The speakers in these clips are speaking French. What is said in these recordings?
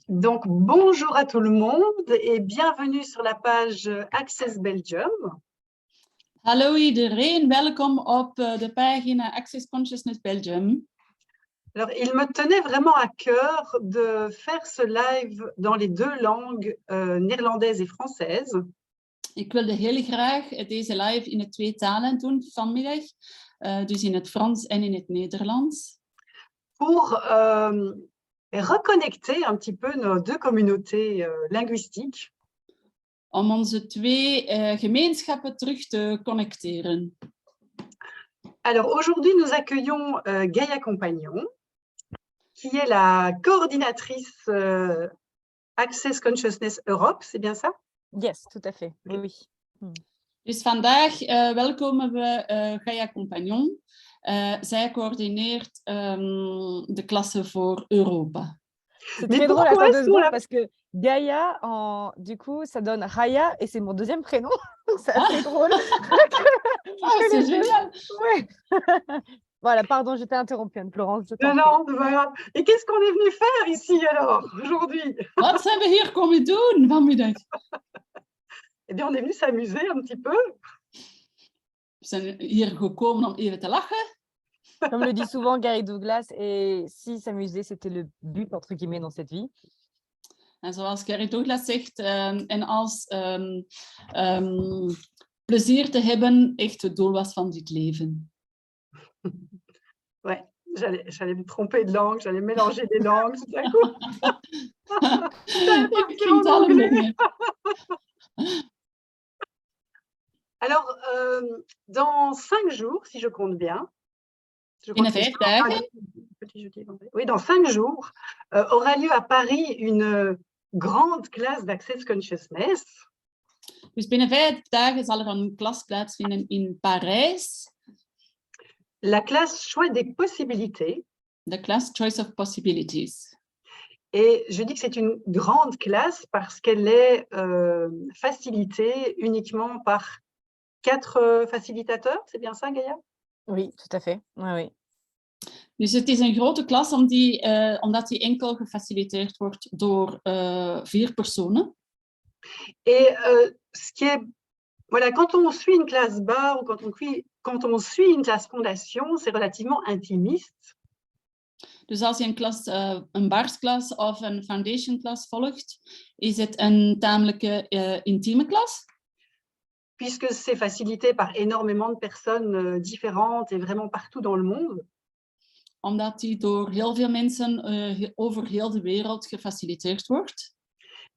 Donc, bonjour à tout le monde et bienvenue sur la page Access Belgium. Hallo iedereen, welkom op de pagina Access Consciousness Belgium. Alors, il me tenait vraiment à cœur de faire ce live dans les deux langues, néerlandaise et française. Ik wilde heel graag deze live in de twee talen doen vanmiddag, dus in het Frans en in het Nederlands. Pour reconnecter un petit peu nos deux communautés linguistiques. Om onze twee gemeenschappen terug te connecteren. Alors, aujourd'hui, nous accueillons Gaïa Compagnon, qui est la coordinatrice Access Consciousness Europe, c'est bien ça? Yes, tout à fait. Oui. Dus vandaag welkomen we Gaïa Compagnon. Zij coördineert de klasse voor Europa. C'est Mais très drôle, pourquoi attends est-ce 2 qu'on secondes, l'a- parce que Gaïa, du coup, ça donne Raya et c'est mon deuxième prénom. Donc c'est assez drôle. Ah, c'est génial! Ouais. Voilà, pardon, je t'ai interrompu, Anne-Florence. Je t'en prie. Non, c'est pas grave. Et qu'est-ce qu'on est venu faire ici alors, aujourd'hui? Wat zijn we hier komen doen vanmiddag? Eh bien, on est venu s'amuser un petit peu. We zijn hier gekomen om even te lachen. Comme le dit souvent Gary Douglas, et si s'amuser, c'était le but, entre guillemets, dans cette vie. En zoals Gary Douglas zegt, en als plezier te hebben echt het doel was van dit leven. Ouais, j'allais me tromper de langue, j'allais mélanger des langues tout à coup. Ik ging talen mengen. Alors, dans 5 jours, si je compte bien, je Binnen crois que 5 dagen, petit jeudi, vendredi. Oui, dans 5 jours, aura lieu à Paris une grande classe d'Access Consciousness. dus binnen 5 dagen zal er een klas plaatsvinden in Parijs. La classe Choix des possibilités. De klas Choice of Possibilities. Et je dis que c'est une grande classe parce qu'elle est facilitée uniquement par 4 facilitateurs. C'est bien ça, Gaïa? Oui, tout à fait. Oui, oui. Dus het is een grote klas omdat die enkel gefaciliteerd wordt door 4 personen. Et ce qui est, voilà, quand on suit une classe bar ou quand on suit une classe fondation, c'est relativement intimiste. Dus als je een baarsklas of een foundation klas volgt, is het een tamelijke intieme klas. Puisque c'est facilité par énormément de personnes différentes et vraiment partout dans le monde. Omdat die door heel veel mensen over heel de wereld gefaciliteerd wordt.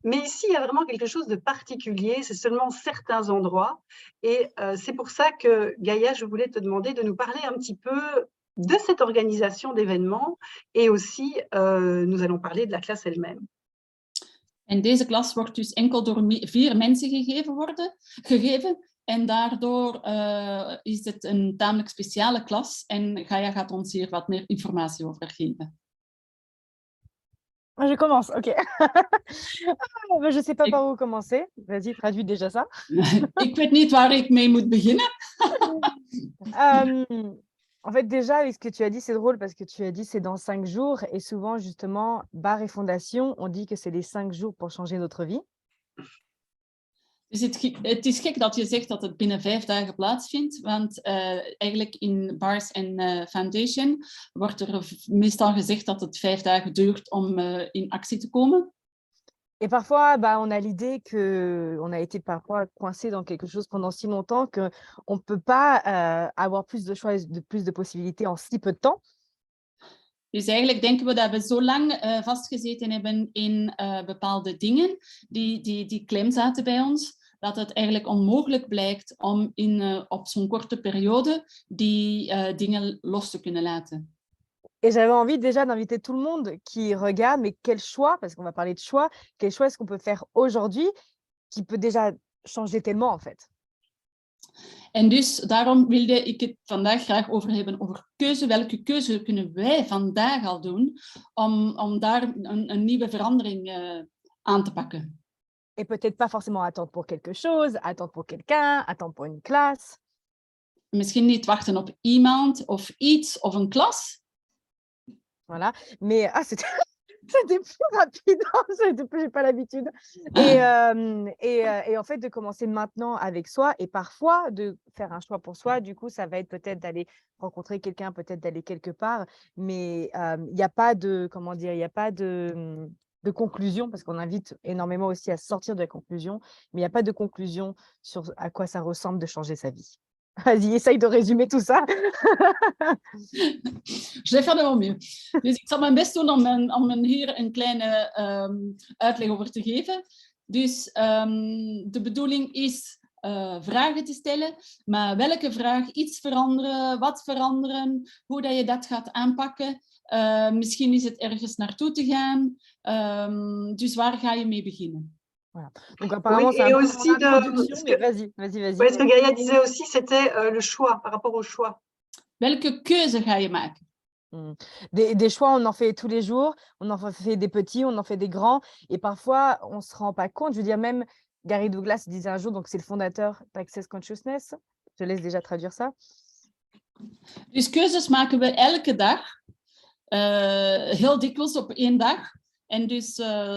Mais ici, il y a vraiment quelque chose de particulier, c'est seulement certains endroits. Et c'est pour ça que, Gaïa, je voulais te demander de nous parler un petit peu de cette organisation d'événements. Et aussi, nous allons parler de la classe elle-même. En deze klas wordt dus enkel door 4 mensen gegeven. En daardoor is het een tamelijk speciale klas. En Gaïa gaat ons hier wat meer informatie over geven. Je commence, ok. Je ne sais pas par où commencer. Vas-y, traduis déjà ça. Ik weet niet waar ik mee moet beginnen. En fait, déjà, avec ce que tu as dit, c'est drôle parce que tu as dit c'est dans 5 jours. Et souvent, justement, bar et fondation, on dit que c'est les 5 jours pour changer notre vie. Dus het is gek dat je zegt dat het binnen 5 dagen plaatsvindt, want eigenlijk in Bars en Foundation wordt er meestal gezegd dat het 5 dagen duurt om in actie te komen. Et parfois, on a l'idée qu'on a été parfois coincé dans quelque chose pendant si longtemps qu'on ne peut pas avoir plus de choix, plus de possibilités en si peu de temps. Dus eigenlijk denken we dat we zo lang vastgezeten hebben in bepaalde dingen die klem zaten bij ons, dat het eigenlijk onmogelijk blijkt om op zo'n korte periode die dingen los te kunnen laten. Et j'avais envie déjà d'inviter tout le monde qui regarde, mais quel choix, parce qu'on va parler de choix, quel choix est-ce qu'on peut faire aujourd'hui qui peut déjà changer tellement en fait. En dus daarom wilde ik het vandaag graag over hebben, over keuze. Welke keuze kunnen wij vandaag al doen om daar een nieuwe verandering aan te pakken? Et peut-être pas forcément attendre pour quelque chose, attendre pour quelqu'un, attendre pour une classe. Misschien niet wachten op iemand of iets of een klas. Voilà, mais C'était plus rapide, j'ai pas l'habitude. Et en fait, de commencer maintenant avec soi et parfois de faire un choix pour soi. Du coup, ça va être peut-être d'aller rencontrer quelqu'un, peut-être d'aller quelque part. Mais il n'y a pas de, comment dire, il n'y a pas de conclusion parce qu'on invite énormément aussi à sortir de la conclusion. Mais il n'y a pas de conclusion sur à quoi ça ressemble de changer sa vie. Vas-y, essaye de résumer tout ça. Je verder wel meer. Dus ik zal mijn best doen om hier een kleine uitleg over te geven. Dus de bedoeling is vragen te stellen, maar welke vraag, iets veranderen, wat veranderen, hoe dat je dat gaat aanpakken. Misschien is het ergens naartoe te gaan. Dus waar ga je mee beginnen? Voilà. Donc apparemment, Oui, c'est et un peu aussi en introduction, mais vas-y. Ouais, ce que Gaïa disait aussi, c'était le choix, par rapport au choix. Welke keuze ga je maken? Des choix, on en fait tous les jours, on en fait des petits, on en fait des grands, et parfois, on ne se rend pas compte. Je veux dire, même Gary Douglas disait un jour, donc c'est le fondateur d'Access Consciousness, je te laisse déjà traduire ça. Dus keuzes maken we elke dag, heel dikwijls op één dag. En dus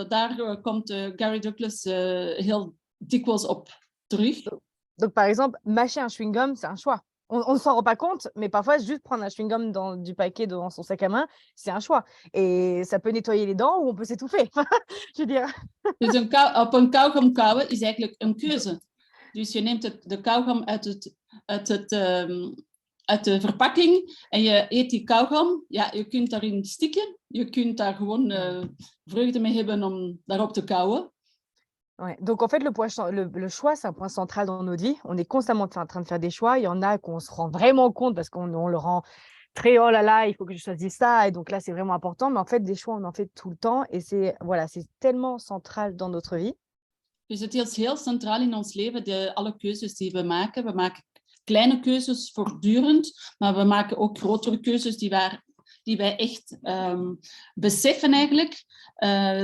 daar komt Gary Douglas heel dikwijls op terug. Donc, par exemple, mâcher un chewing-gum, c'est un choix. On ne s'en rend pas compte, mais parfois, juste prendre un chewing-gum du paquet dans son sac à main, c'est un choix. Et ça peut nettoyer les dents ou on peut s'étouffer. Je veux dire. Dus op een kauwgom kauwen is eigenlijk een keuze. Dus je neemt de kauwgom uit de verpakking en je eet die kauwgom. Ja, je kunt daarin stikken. Je kunt daar gewoon vreugde mee hebben om daarop te kauwen. Ouais. Donc, en fait, le choix, c'est un point central dans notre vie. On est constamment en train de faire des choix. Il y en a qu'on se rend vraiment compte parce qu'on le rend très, oh là là, il faut que je choisisse ça. Et donc là, c'est vraiment important. Mais en fait, des choix, on en fait tout le temps. Et c'est tellement central dans notre vie. Dus het is heel centraal in ons leven, alle keuzes die we maken. We maken kleine keuzes voortdurend, maar we maken ook grotere keuzes die wij echt beseffen eigenlijk.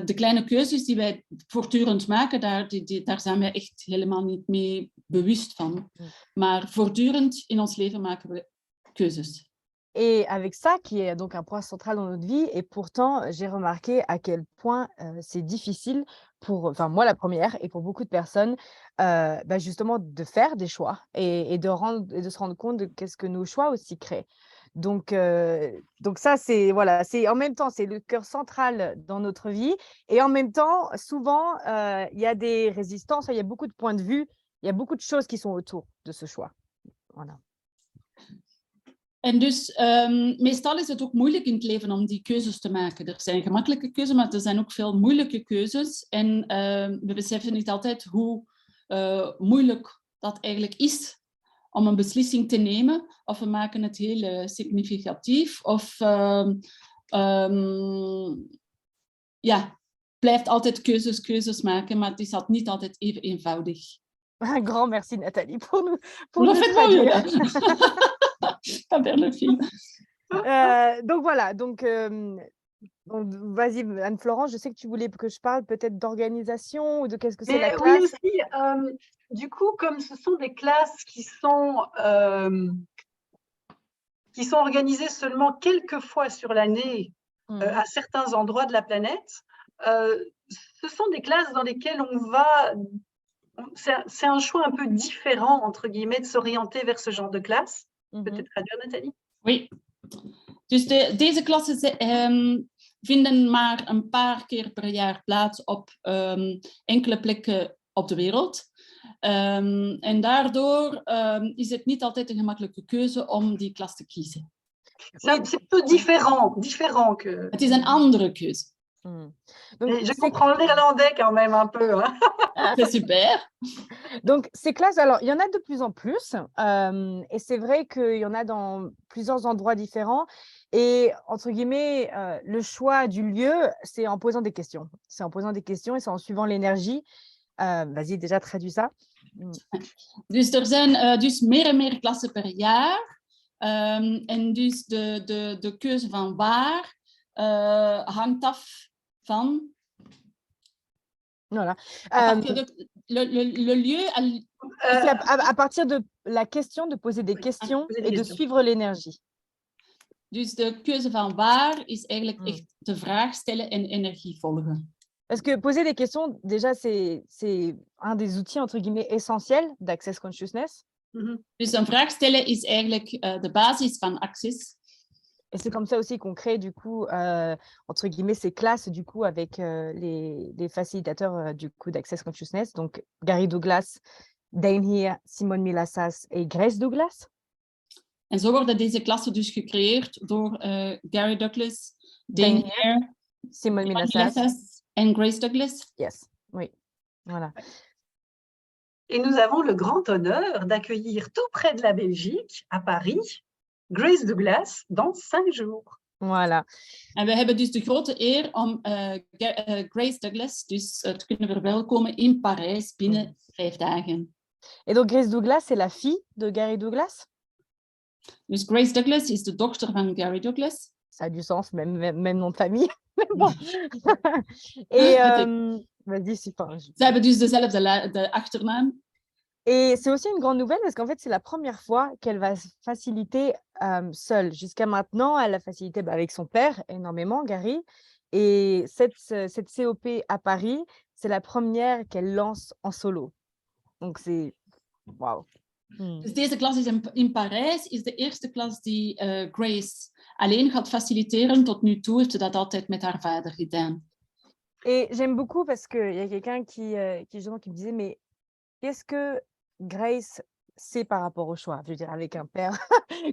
De kleine keuzes die wij voortdurend maken, daar zijn wij echt helemaal niet mee bewust van. Maar voortdurend in ons leven maken we keuzes. Et avec ça, qui est donc un point central dans notre vie, et pourtant, j'ai remarqué à quel point c'est difficile enfin moi la première, et pour beaucoup de personnes, justement de faire des choix et de se rendre compte de qu'est-ce que nos choix aussi créent. Donc ça, c'est en même temps, c'est le cœur central dans notre vie, et en même temps, souvent, il y a des résistances, il y a beaucoup de points de vue, il y a beaucoup de choses qui sont autour de ce choix. Voilà. En dus meestal is het ook moeilijk in het leven om die keuzes te maken. Er zijn gemakkelijke keuzes, maar er zijn ook veel moeilijke keuzes. En we beseffen niet altijd hoe moeilijk dat eigenlijk is om een beslissing te nemen. Of we maken het heel significatief. Of blijft altijd keuzes maken, maar het is niet altijd even eenvoudig. Un grand merci Nathalie pour nous traduire. Donc voilà, donc vas-y Anne-Florence, je sais que tu voulais que je parle peut-être d'organisation ou de qu'est-ce que c'est la classe. Oui aussi, du coup, comme ce sont des classes qui sont organisées seulement quelques fois sur l'année à certains endroits de la planète, ce sont des classes dans lesquelles on va... C'est un choix un peu différent, entre guillemets, de s'orienter vers ce genre de classe. Peut-être traduire, Nathalie? Oui. Dus deze klassen vinden maar een paar keer per jaar plaats op enkele plekken op de wereld. En daardoor is het niet altijd een gemakkelijke keuze om die klas te kiezen. C'est peu différent que... Het is een andere keuze. Donc, je comprends le néerlandais quand même un peu. Hein. C'est super. Donc, ces classes, alors, il y en a de plus en plus. Et c'est vrai qu'il y en a dans plusieurs endroits différents. Et, entre guillemets, le choix du lieu, c'est en posant des questions. C'est en posant des questions et c'est en suivant l'énergie. Vas-y, déjà, traduis ça. Dus er zijn dus meer en meer klassen per jaar. En dus de keuze van waar hangt af van... Voilà. Le lieu... à partir de la question, de poser des questions et de suivre l'énergie. Dus de keuze van waar is eigenlijk echt de vraag stellen en energie volgen. Parce que poser des questions, déjà, c'est un des outils, entre guillemets, essentiels d'Access Consciousness. Dus een vraag stellen is eigenlijk de basis van Access. Et c'est comme ça aussi qu'on crée, du coup, entre guillemets, ces classes, du coup, avec les facilitateurs, du coup, d'Access Consciousness. Donc, Gary Douglas, Dane Heer, Simone Milasas et Grace Douglas. En zo worden deze klassen dus gecreëerd door Gary Douglas, Dane Heer, Simone Milasas en Grace Douglas. Yes, oui, voilà. Et nous avons le grand honneur d'accueillir tout près de la Belgique, à Paris, Grace Douglas dans 5 jours. Voilà. En we hebben dus de grote eer om Grace Douglas dus te kunnen verwelkomen in Parijs binnen 5 dagen. Et donc Grace Douglas, c'est la fille de Gary Douglas? Dus Grace Douglas is de dochter van Gary Douglas. Ça a du sens, même nom de famille. Bon. Et vas-y, Ze hebben dus dezelfde achternaam. Et c'est aussi une grande nouvelle parce qu'en fait, c'est la première fois qu'elle va faciliter seule. Jusqu'à maintenant, elle a facilité avec son père énormément, Gary. Et cette COP à Paris, c'est la première qu'elle lance en solo. Donc c'est... Wauw. Dus deze klas is in Parijs, is de eerste klas die Grace alleen gaat faciliteren. Tot nu toe heeft ze dat altijd met haar vader gedaan. Et j'aime beaucoup parce qu'il y a quelqu'un qui me disait, mais qu'est-ce que Grace sait par rapport au choix? Je veux dire, avec un père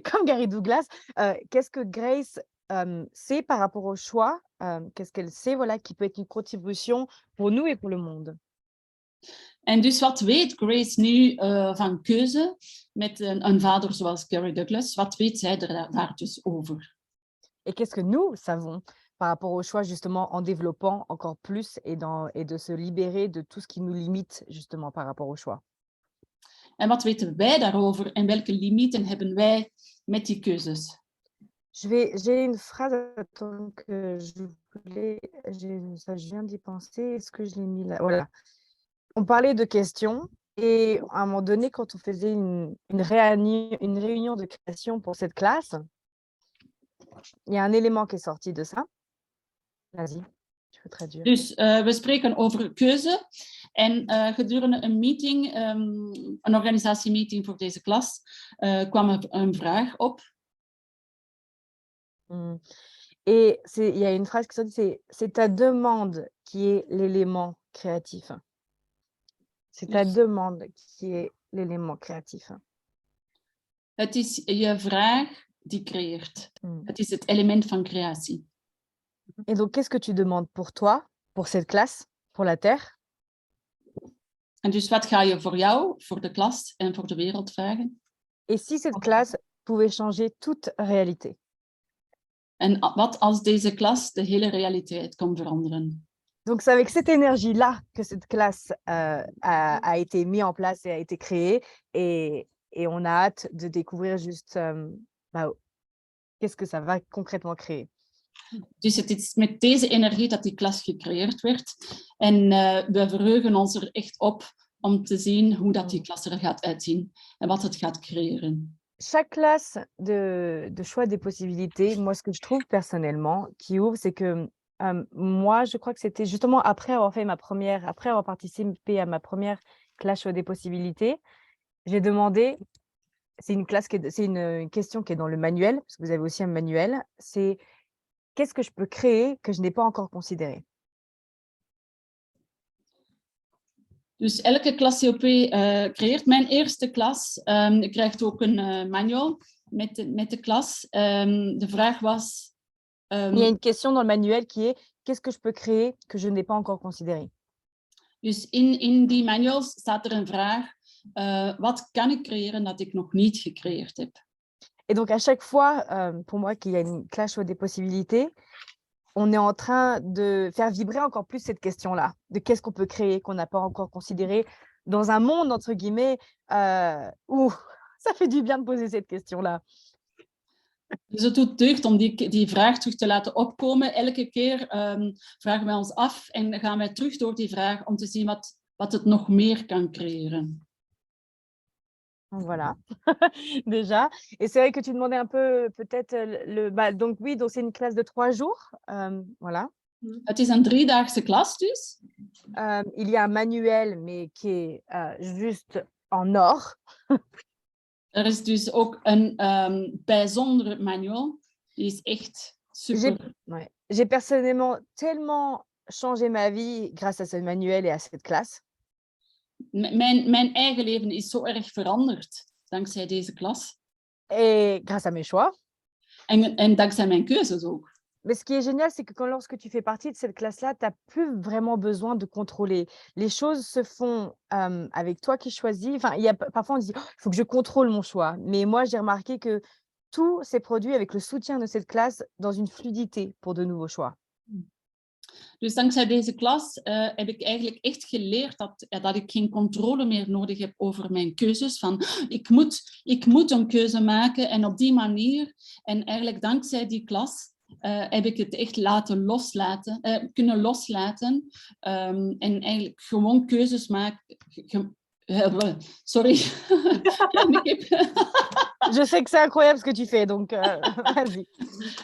comme Gary Douglas, qu'est-ce que Grace sait par rapport au choix? Qu'est-ce qu'elle sait, voilà, qui peut être une contribution pour nous et pour le monde? En dus wat weet Grace nu van keuze met een vader zoals Gary Douglas? Wat weet zij daar dus over? Et qu'est-ce que nous savons par rapport au choix, justement, en développant encore plus et de se libérer de tout ce qui nous limite, justement, par rapport au choix? En wat weten wij daarover en welke limieten hebben wij met die keuzes? J'ai une phrase, attends, que je viens d'y penser, est-ce que je l'ai mis là? Voilà. On parlait de questions et à un moment donné, quand on faisait une réunion de création pour cette classe, il y a un élément qui est sorti de ça. Vas-y, je peux traduire. Dus we spreken over keuze en gedurende een meeting, een organisatiemeeting voor deze klas, kwam er een vraag op. Et il y a une phrase qui sortit, c'est ta demande qui est l'élément créatif. C'est ta demande qui est l'élément créatif. Het is je vraag die creëert. Het is het element van creatie. Et donc, qu'est-ce que tu demandes pour toi, pour cette classe, pour la Terre? En dus wat ga je voor jou, voor de klas en voor de wereld vragen? Et si cette classe pouvait changer toute réalité? En wat als deze klas de hele realiteit kon veranderen? Donc, c'est avec cette énergie-là que cette classe a été mise en place et a été créée. Et on a hâte de découvrir juste qu'est-ce que ça va concrètement créer. Dus het is met deze energie dat die klas gecreëerd werd. En we verheugen ons er echt op om te zien hoe dat die klas er gaat uitzien en wat het gaat creëren. Chaque classe de choix des possibilités, moi, ce que je trouve personnellement qui ouvre, c'est que moi, je crois que c'était justement après avoir participé à ma première classe choix des possibilités, j'ai demandé, c'est une question qui est dans le manuel, parce que vous avez aussi un manuel, c'est qu'est-ce que je peux créer que je n'ai pas encore considéré? Dus elke klas COP creëert. Mijn eerste klas krijgt ook een manual met de klas. De vraag was... Il y a une question dans le manuel qui est qu'est-ce que je peux créer que je n'ai pas encore considéré? Dus in die manuals staat er een vraag. Wat kan ik creëren dat ik nog niet gecreëerd heb? Et donc, à chaque fois, pour moi, qu'il y a une clash des possibilités, on est en train de faire vibrer encore plus cette question-là, de qu'est-ce qu'on peut créer, qu'on n'a pas encore considéré, dans un monde, entre guillemets, où ça fait du bien de poser cette question-là. Dus het doet deugd om die vraag terug te laten opkomen. Elke keer vragen wij ons af en gaan wij terug door die vraag om te zien wat het nog meer kan creëren. Voilà, déjà. Et c'est vrai que tu demandais un peu peut-être donc oui, donc c'est une classe de 3 jours. Voilà. Het is een 3-daagse klas dus. Il y a un manuel, mais qui est juste en or. Er is dus ook een bijzonder manual. Die is echt super. J'ai personnellement tellement changé ma vie grâce à ce manuel et à cette classe. Mijn eigen leven is zo erg veranderd dankzij deze klas. Et grâce à mes choix. En dankzij mijn keuzes ook. Mais ce qui est génial, c'est que lorsque tu fais partie de cette classe-là, tu n'as plus vraiment besoin de contrôler. Les choses se font avec toi qui choisis. Enfin, parfois on dit, oh, il faut que je contrôle mon choix. Mais moi, j'ai remarqué que tout s'est produit avec le soutien de cette classe dans une fluidité pour de nouveaux choix. Dus dankzij deze klas heb ik eigenlijk echt geleerd dat ik geen controle meer nodig heb over mijn keuzes. Van, ik moet een keuze maken en op die manier. En eigenlijk dankzij die klas heb ik het echt kunnen loslaten. En eigenlijk gewoon keuzes maken. Sorry. Je sais que c'est incroyable ce que tu fais, donc vas-y.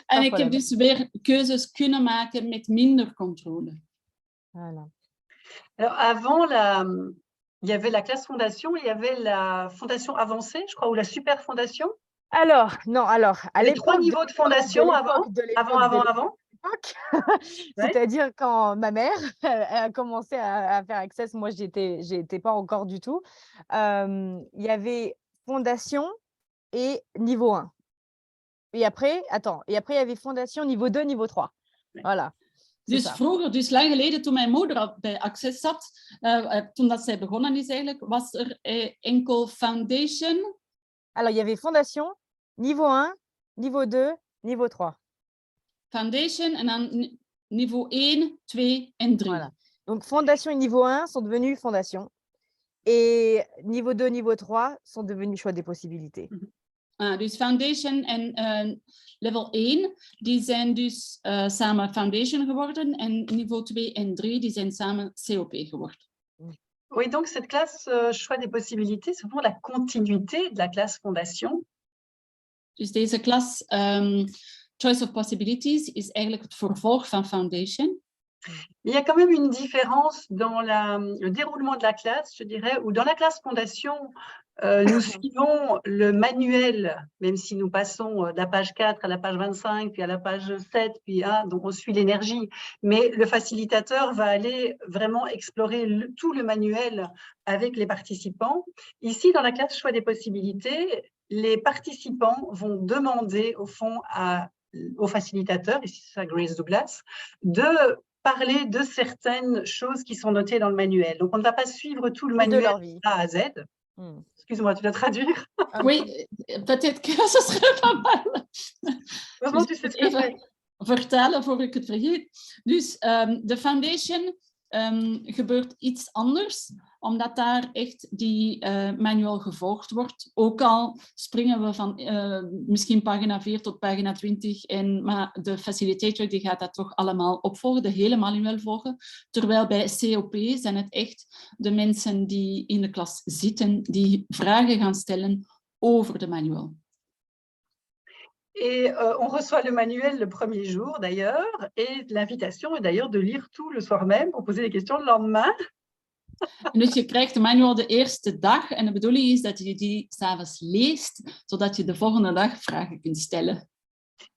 En ik heb dus weer keuzes kunnen maken met minder contrôle. Voilà. Alors avant, il y avait la classe fondation, il y avait la fondation avancée, je crois, ou la super fondation. Alors, à les 3 niveaux de fondation avant. C'est-à-dire quand ma mère a commencé à faire Access, moi j'étais pas encore du tout. Il y avait fondation et niveau 1. Et après, il y avait fondation niveau 2, niveau 3. Voilà. Dus vroeger, dus lang geleden, toen mijn moeder bij Access zat, toen dat zij begonnen is eigenlijk, was er enkel foundation. Alors, il y avait fondation, niveau 1, niveau 2, niveau 3. Foundation en dan niveau 1, 2 en 3. Voilà. Donc, fondation et niveau 1 sont devenus fondation. Et niveau 2, niveau 3 sont devenus choix des possibilités. Dus foundation en level 1, die zijn dus samen foundation geworden. En niveau 2 en 3, die zijn samen COP geworden. Oui, donc cette classe choix des possibilités, c'est vraiment la continuité de la classe fondation. Dus deze klas choice of possibilities is eigenlijk het vervolg van foundation. Il y a quand même une différence dans le déroulement de la classe, je dirais, où dans la classe fondation, nous suivons le manuel, même si nous passons de la page 4 à la page 25, puis à la page 7, puis donc on suit l'énergie. Mais le facilitateur va aller vraiment explorer tout le manuel avec les participants. Ici, dans la classe choix des possibilités, les participants vont demander au fond au facilitateur, ici c'est Grace Douglas, de parler de certaines choses qui sont notées dans le manuel. Donc, on ne va pas suivre tout le manuel de A à Z. Excuse-moi, tu dois traduire. Oui, peut-être que ça serait pas mal. Comment tu sais ce que c'est? Vertellen voor ik het vergeet. Dus de foundation gebeurt iets anders, omdat daar echt die manual gevolgd wordt. Ook al springen we van misschien pagina 4 tot pagina 20, maar de facilitator die gaat dat toch allemaal opvolgen, de hele manual volgen. Terwijl bij COP zijn het echt de mensen die in de klas zitten, die vragen gaan stellen over de manual. Et on reçoit le manuel le premier jour d'ailleurs, et l'invitation est d'ailleurs de lire tout le soir même pour poser des questions le lendemain. En dus je krijgt de manual de eerste dag en de bedoeling is dat je die 's avonds leest, zodat je de volgende dag vragen kunt stellen.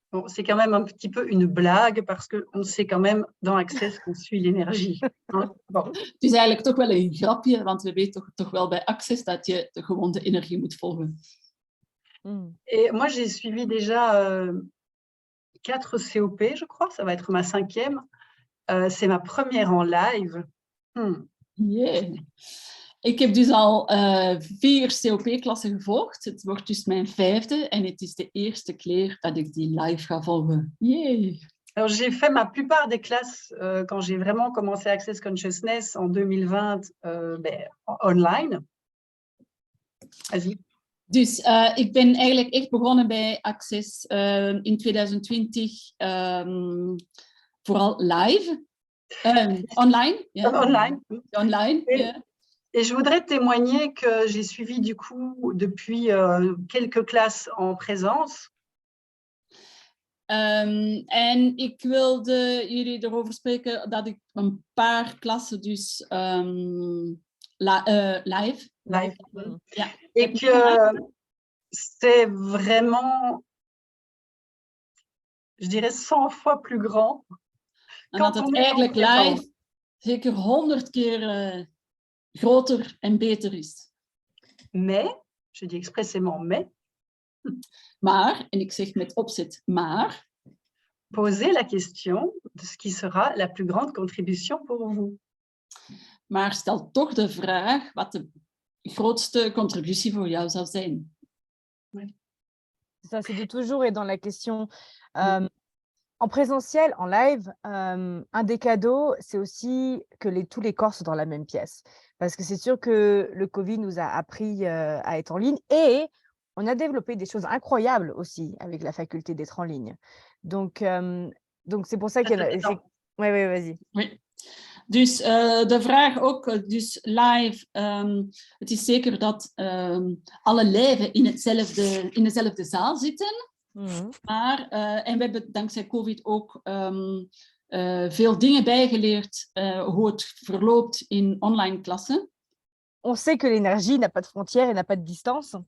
Bon, c'est quand même un petit peu une blague parce qu'on sait quand même dans Access qu'on suit l'énergie. Hein? Bon. Het is eigenlijk toch wel een grapje, want we weten toch wel bij Access dat je gewoon de energie moet volgen. Et moi, j'ai suivi déjà 4 COP, je crois. Ça va être ma 5e. C'est ma première en live. Yeah. Ik heb dus al 4 COP-klassen gevolgd. Het wordt dus mijn 5e en het is de eerste keer dat ik die live ga volgen. Yeah. Alors, j'ai fait ma plupart des classes quand j'ai vraiment commencé Access Consciousness en 2020 online. Vas-y. Dus ik ben eigenlijk echt begonnen bij Access in 2020, vooral live. Online. Yeah. Online. Online, yeah. Et je voudrais témoigner que j'ai suivi du coup depuis quelques classes en présence. En ik wilde jullie erover spreken dat ik een paar klassen dus live. Ja, Et que c'est vraiment, je dirais, 100 fois plus grand. En dat het eigenlijk live zeker 100 keer groter en beter is. Mais, je dis expressément mais. Maar, en ik zeg met opzet maar. Posez la question de ce qui sera la plus grande contribution pour vous. Maar stel toch de vraag wat de grootste contributie voor jou zou zijn. Oui. Ça, c'est de toujours être dans la question. En présentiel, en live, un des cadeaux, c'est aussi que tous les corps sont dans la même pièce. Parce que c'est sûr que le Covid nous a appris à être en ligne et on a développé des choses incroyables aussi avec la faculté d'être en ligne. Donc c'est pour ça qu'il y en a... Oui, vas-y. Oui. Dus de vraag ook, dus live, het is zeker dat alle lijven in dezelfde zaal zitten. Maar, en we hebben dankzij COVID ook veel dingen bijgeleerd hoe het verloopt in online klassen. On sait que l'énergie n'a pas de frontières et n'a pas de distance.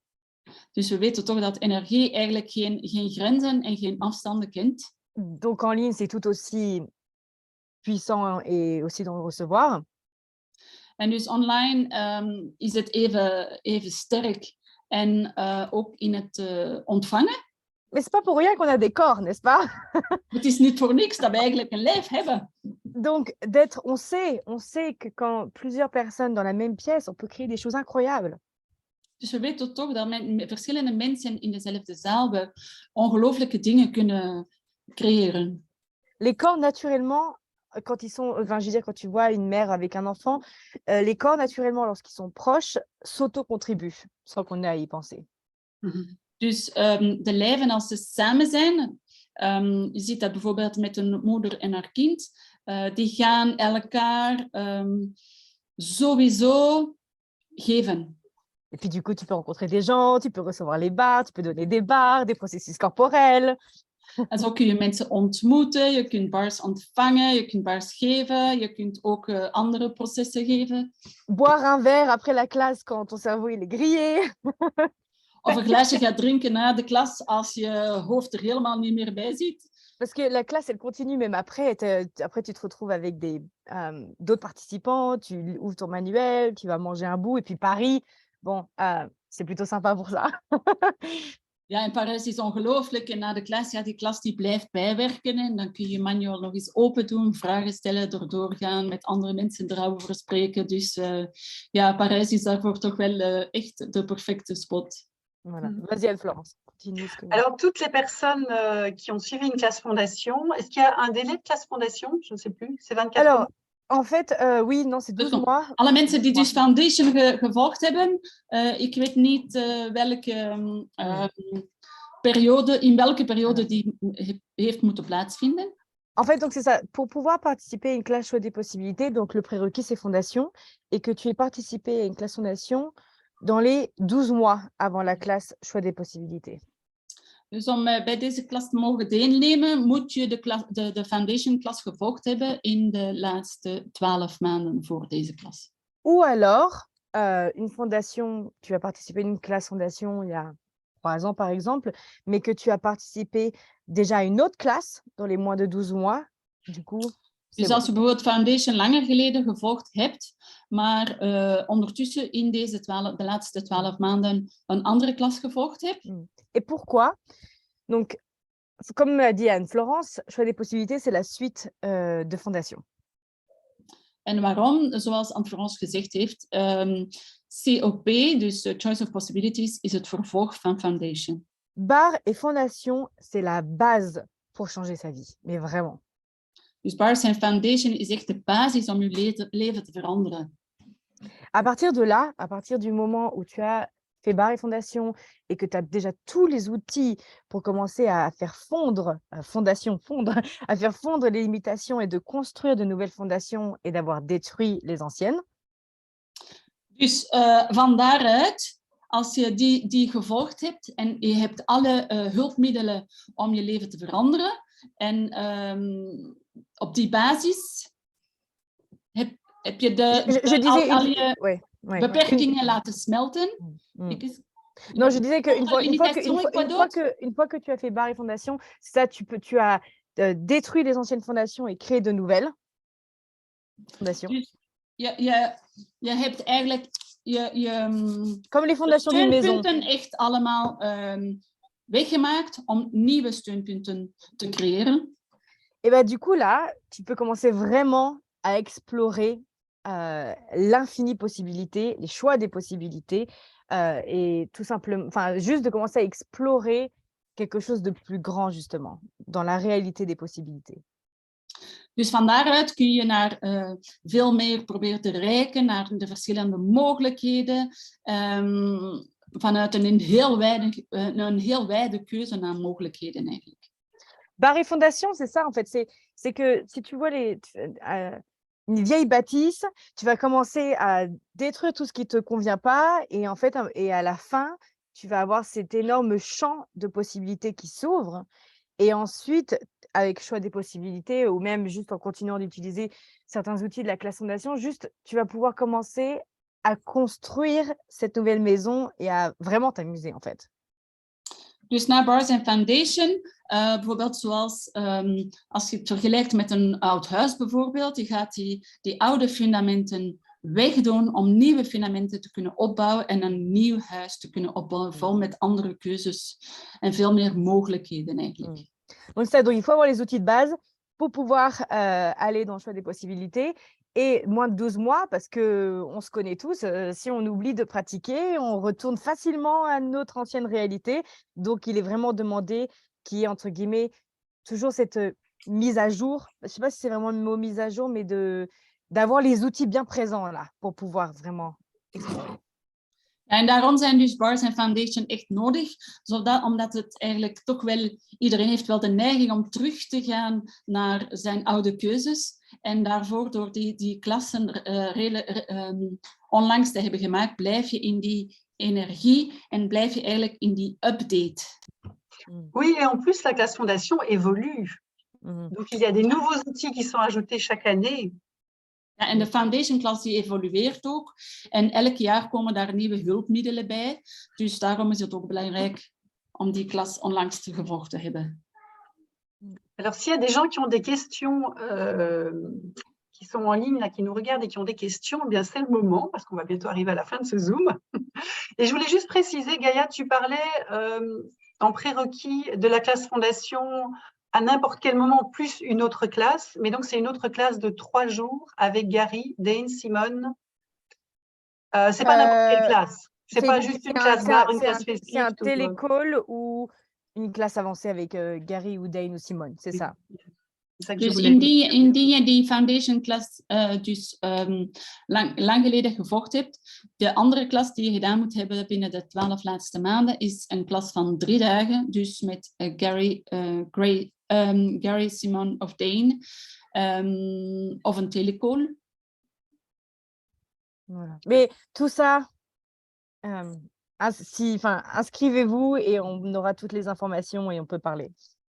Dus we weten toch dat energie eigenlijk geen grenzen en geen afstanden kent. Donc en ligne, c'est tout aussi puissant et aussi dans le recevoir. En dus online is het even sterk en ook in het ontvangen. Mais c'est pas pour rien qu'on a des corps, n'est-ce pas? Het is niet voor niks dat we eigenlijk een lijf hebben. Donc on sait que quand plusieurs personnes dans la même pièce, on peut créer des choses incroyables. Dus we weten toch dat met verschillende mensen in dezelfde zaal we ongelooflijke dingen kunnen creëren. Les corps, naturellement, quand ils sont, enfin, je veux dire, quand tu vois une mère avec un enfant, les corps, naturellement, lorsqu'ils sont proches, s'auto-contribuent, sans qu'on ait à y penser. Dus de lijven, als ze samen zijn, je ziet dat bijvoorbeeld met een moeder en haar kind, die gaan elkaar sowieso geven. Et puis du coup, tu peux rencontrer des gens, tu peux recevoir les barres, tu peux donner des barres, des processus corporels. En zo kun je mensen ontmoeten, je kunt bars ontvangen, je kunt bars geven, je kunt ook andere processen geven. Boire un verre après la classe quand ton cerveau il est grillé. Of een glaasje gaat drinken na de klas als je hoofd er helemaal niet meer bij zit. Parce que la classe, elle continue même après. Après, tu te retrouves avec d'autres participants, tu ouvres ton manuel, tu vas manger un bout. Et puis Paris, bon, c'est plutôt sympa pour ça. Ja, in Parijs is ongelooflijk. En na de klas, ja, die klas die blijft bijwerken. En dan kun je je manual nog eens open doen, vragen stellen, doorgaan, met andere mensen erover spreken. Dus ja, Parijs is daarvoor toch wel echt de perfecte spot. Voilà. Vas-y, Anne-Florence. Alors, toutes les personnes qui ont suivi une classe fondation, est-ce qu'il y a un délai de classe fondation? Je ne sais plus. C'est 24 Alors, mois? En fait, oui, non, c'est 12 mois. Alle mensen die dus foundation gevolgd hebben, ik weet niet welke periode, in welke periode die heeft moeten plaatsvinden. En fait, donc c'est ça. Pour pouvoir participer à une classe choix des possibilités, donc le prérequis, c'est fondation, et que tu aies participé à une classe fondation dans les 12 mois avant la classe choix des possibilités. Dus om bij deze klas te mogen deelnemen, moet je de foundation klas gevolgd hebben in de laatste 12 maanden voor deze klas. Ou alors, une fondation, tu as participé à une classe fondation il y a 3 ans par exemple, mais que tu as participé déjà à une autre classe dans les moins de 12 mois, du coup... Dus als je bijvoorbeeld foundation langer geleden gevolgd hebt, maar ondertussen in de laatste 12 maanden een andere klas gevolgd hebt. Et pourquoi? Donc, comme l'a dit Anne-Florence, choix des possibilités, c'est la suite de fondation. En waarom? Zoals Anne-Florence gezegd heeft, COP, dus Choice of Possibilities, is het vervolg van foundation. BAR et fondation, c'est la base pour changer sa vie, mais vraiment. Dus BARS en foundation is echt de basis om je leven te veranderen. À partir de là, à partir du moment où tu as fait BAR et fondation et que tu as déjà tous les outils pour commencer à faire fondre, à faire fondre les limitations et de construire de nouvelles fondations et d'avoir détruit les anciennes. Dus van daaruit, als je die gevolgd hebt en je hebt alle hulpmiddelen om je leven te veranderen, en op die basis heb je al je beperkingen laten smelten. Non, je disais qu'une fois que tu as fait Barry Fondation, ça, tu as détruit les anciennes fondations et créé de nouvelles fondations. Dus je hebt eigenlijk Comme les fondations d'une maison. steunpunten echt allemaal weggemaakt om nieuwe steunpunten te creëren. Et bah, du coup, là, tu peux commencer vraiment à explorer l'infinie possibilité, les choix des possibilités, et tout simplement, enfin, juste de commencer à explorer quelque chose de plus grand, justement, dans la réalité des possibilités. Dus van daaruit kun je naar veel meer proberen te reiken, naar de verschillende mogelijkheden, vanuit een heel wijde keuze naar mogelijkheden eigenlijk. Barry Fondation, c'est ça en fait, c'est que si tu vois une vieille bâtisse, tu vas commencer à détruire tout ce qui ne te convient pas et en fait, et à la fin, tu vas avoir cet énorme champ de possibilités qui s'ouvre. Et ensuite, avec choix des possibilités ou même juste en continuant d'utiliser certains outils de la classe fondation, juste tu vas pouvoir commencer à construire cette nouvelle maison et à vraiment t'amuser en fait. Dus na Bars and Foundation, bijvoorbeeld zoals als je het vergelijkt met een oud huis bijvoorbeeld, je gaat die oude fundamenten wegdoen om nieuwe fundamenten te kunnen opbouwen en een nieuw huis te kunnen opbouwen, vol met andere keuzes en veel meer mogelijkheden eigenlijk. Donc il faut avoir les outils de base pour pouvoir aller dans le choix des possibilités. Et moins de 12 mois, parce qu'on se connaît tous, si on oublie de pratiquer, on retourne facilement à notre ancienne réalité. Donc, il est vraiment demandé qu'il y ait, entre guillemets, toujours cette mise à jour. Je ne sais pas si c'est vraiment le mot mise à jour, mais d'avoir les outils bien présents là, pour pouvoir vraiment explorer. En daarom zijn dus Bars and Foundation echt nodig, omdat het eigenlijk toch wel, iedereen heeft wel de neiging om terug te gaan naar zijn oude keuzes. En daarvoor, door die klassen onlangs te hebben gemaakt, blijf je in die energie en blijf je eigenlijk in die update. Oui, et en plus, la classe fondation évolue. Donc, il y a des nouveaux outils qui sont ajoutés chaque année. Ja, en de foundation klas die evolueert ook. En elk jaar komen daar nieuwe hulpmiddelen bij. Dus daarom is het ook belangrijk om die klas onlangs gevolgd te hebben. Alors, s'il y a des gens qui ont des questions, qui sont en ligne, là, qui nous regardent et qui ont des questions, eh bien c'est le moment, parce qu'on va bientôt arriver à la fin de ce Zoom. Et je voulais juste préciser, Gaïa, tu parlais en prérequis de la classe fondation à n'importe quel moment, plus une autre classe. Mais donc, c'est une autre classe de 3 jours avec Gary, Dane, Simone. C'est pas n'importe quelle classe. C'est pas juste une classe barre, une classe festive. C'est un télécall ou une classe avancée avec Gary ou Dane ou Simone, c'est ça. Dus indien je die foundation klas dus lang geleden gevolgd hebt, de andere klas die je gedaan moet hebben binnen de 12 laatste maanden is een klas van 3 dagen, dus met Gary, Simone of Dane, of een telecall. Voilà. Mais tout ça, inscrivez-vous et on aura toutes les informations et on peut parler.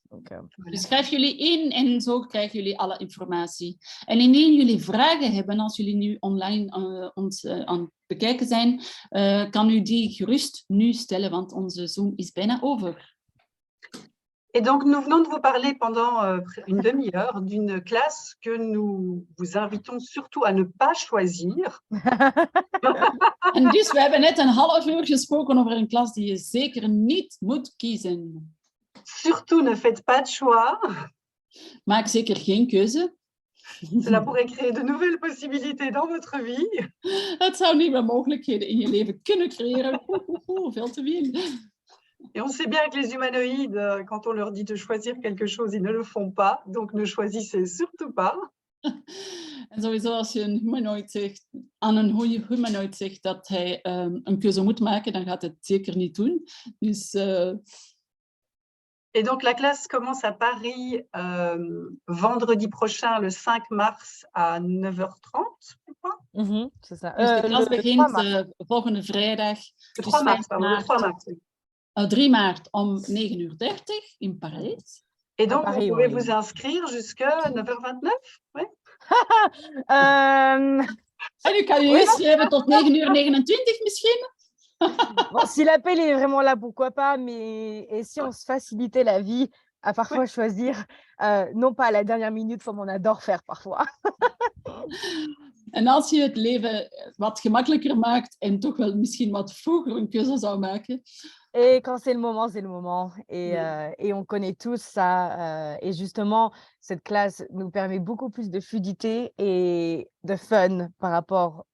Donc, Dus schrijf jullie in en zo krijgen jullie alle informatie. En indien jullie vragen hebben, als jullie nu online ons aan het bekijken zijn, kan u die gerust nu stellen, want onze Zoom is bijna over. Et donc, nous venons de vous parler pendant une demi-heure d'une classe que nous vous invitons surtout à ne pas choisir. En dus we hebben net een half uur gesproken over een klas die je zeker niet moet kiezen. Surtout ne faites pas de choix. Maak zeker geen keuze. Cela pourrait créer de nouvelles possibilités dans votre vie. Het zou nieuwe mogelijkheden in je leven kunnen creëren. Veel te veel. Et on sait bien que les humanoïdes, quand on leur dit de choisir quelque chose, ils ne le font pas. Donc, ne choisissez surtout pas. En sowieso als je aan een humanoid zegt dat hij een keuze moet maken, dan gaat hij het zeker niet doen. Dus... Et donc, la classe commence à Paris vendredi prochain, le 5 mars, à 9h30, je crois. C'est ça. Dus de klas Le 3 begint mars. volgende vrijdag, Le dus 3 mars, 5 pardon, le 3 maart, mars. Oui. 3 maart om 9:30 in Parijs. Et À donc, Paris, vous pouvez oui. vous inscrire jusqu'à 9h29. Oui. En u kan je Oui, inschrijven tot 9:29 misschien. bon, si l'appel est vraiment là, pourquoi pas, mais et si on se facilitait la vie à parfois choisir, non pas à la dernière minute, comme on adore faire parfois. En als je het leven wat gemakkelijker maakt en toch wel misschien wat vroeger een keuze zou maken. Et quand c'est le moment, c'est le moment. Oui. Et on connaît tous ça. Et justement, cette classe nous permet beaucoup plus de fluidité et de fun par rapport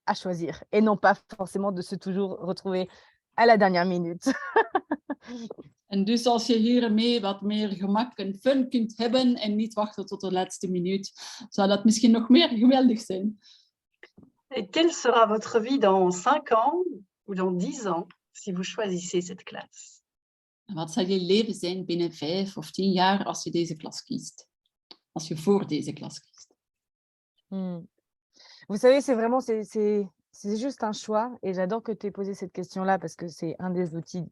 à choisir. Et non pas forcément de se toujours retrouver à la dernière minute. En dus als je hiermee wat meer gemak en fun kunt hebben en niet wachten tot de laatste minuut, zou dat misschien nog meer geweldig zijn. Et quelle sera votre vie dans 5 ans ou dans 10 ans si vous choisissez cette classe? En wat zal je leven zijn binnen 5 of 10 jaar als je deze klas kiest? Als je voor deze klas kiest. Vous savez, c'est vraiment, c'est juste un choix. Et j'adore que tu aies posé cette question-là parce que c'est un des outils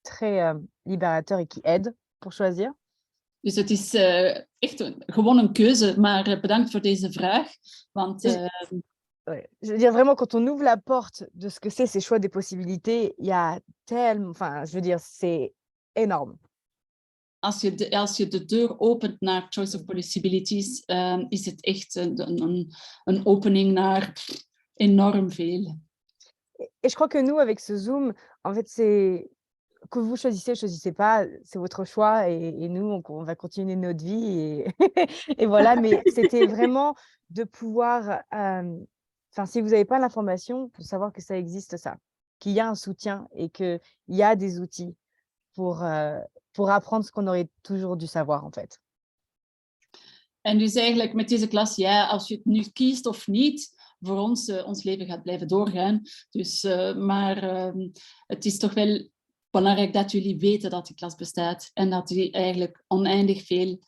très libérateurs et qui aide pour choisir. Dus het is echt gewoon een keuze, maar bedankt voor deze vraag. Want Ouais. Je veux dire, vraiment, quand on ouvre la porte de ce que c'est ces choix des possibilités, il y a tellement, enfin, je veux dire, c'est énorme. als je de deur opent naar Choice of Possibilities, is het echt een opening naar enorm veel. Et je crois que nous, avec ce Zoom, en fait, c'est que vous choisissez pas, c'est votre choix. Et nous, on va continuer notre vie. Et voilà, mais c'était vraiment de pouvoir, enfin, si vous n'avez pas l'information, de savoir que ça existe, ça, qu'il y a un soutien et qu'il y a des outils pour apprendre ce qu'on aurait toujours dû savoir, en fait. En dus eigenlijk met deze klas, ja, als je het nu kiest of niet, voor ons leven gaat blijven doorgaan. Dus, maar het is toch wel belangrijk dat jullie weten dat die klas bestaat en dat die eigenlijk oneindig veel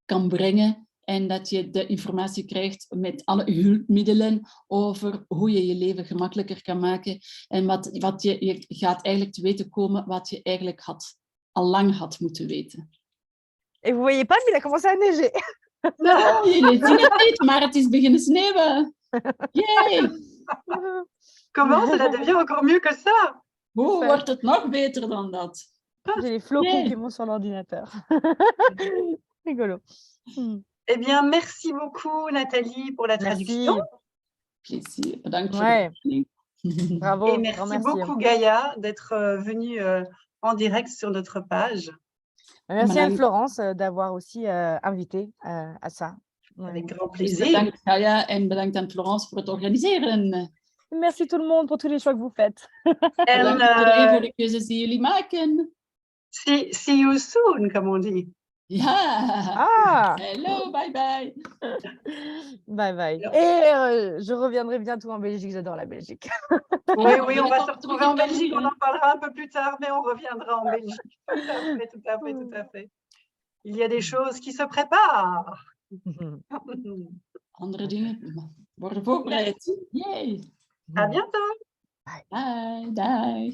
kan brengen en dat je de informatie krijgt met alle hulpmiddelen over hoe je je leven gemakkelijker kan maken en wat je gaat eigenlijk te weten komen wat je eigenlijk al lang had moeten weten. Et vous voyez pas, mais il a commencé à neiger. Oh, jullie zien het niet, maar het is beginnen sneeuwen. Yay! Comment? Cela devient encore mieux que ça. Hoe wordt het nog beter dan dat? J'ai les flocons Yeah. qui montent sur l'ordinateur. Rigolo. Eh bien, merci beaucoup, Nathalie, pour la traduction. Plezier. Bedankt Ouais. voor de oefening. Bravo. Et grand merci merci. beaucoup, Gaïa, d'être venue en direct sur notre page. Merci Madame. Anne-Florence d'avoir aussi invité à ça. Ouais. Avec grand Dus plaisir. bedankt Gaia en bedankt aan Florence voor het organiseren. Merci tout le monde pour tous les choix que vous faites. And, Bedankt iedereen voor de keuzes die jullie maken. see you soon, comme on dit. Ja. Ah, Hello, bye bye. bye bye. Alors. Et je reviendrai bientôt en Belgique, j'adore la Belgique. Oui, oui, on va se retrouver en Belgique, on en parlera un peu plus tard, mais on reviendra en Belgique. Tout à fait, tout à fait, tout à fait. Il y a des choses qui se préparent. Andere dingen worden voorbereid. Yay. À bientôt. Bye, dag.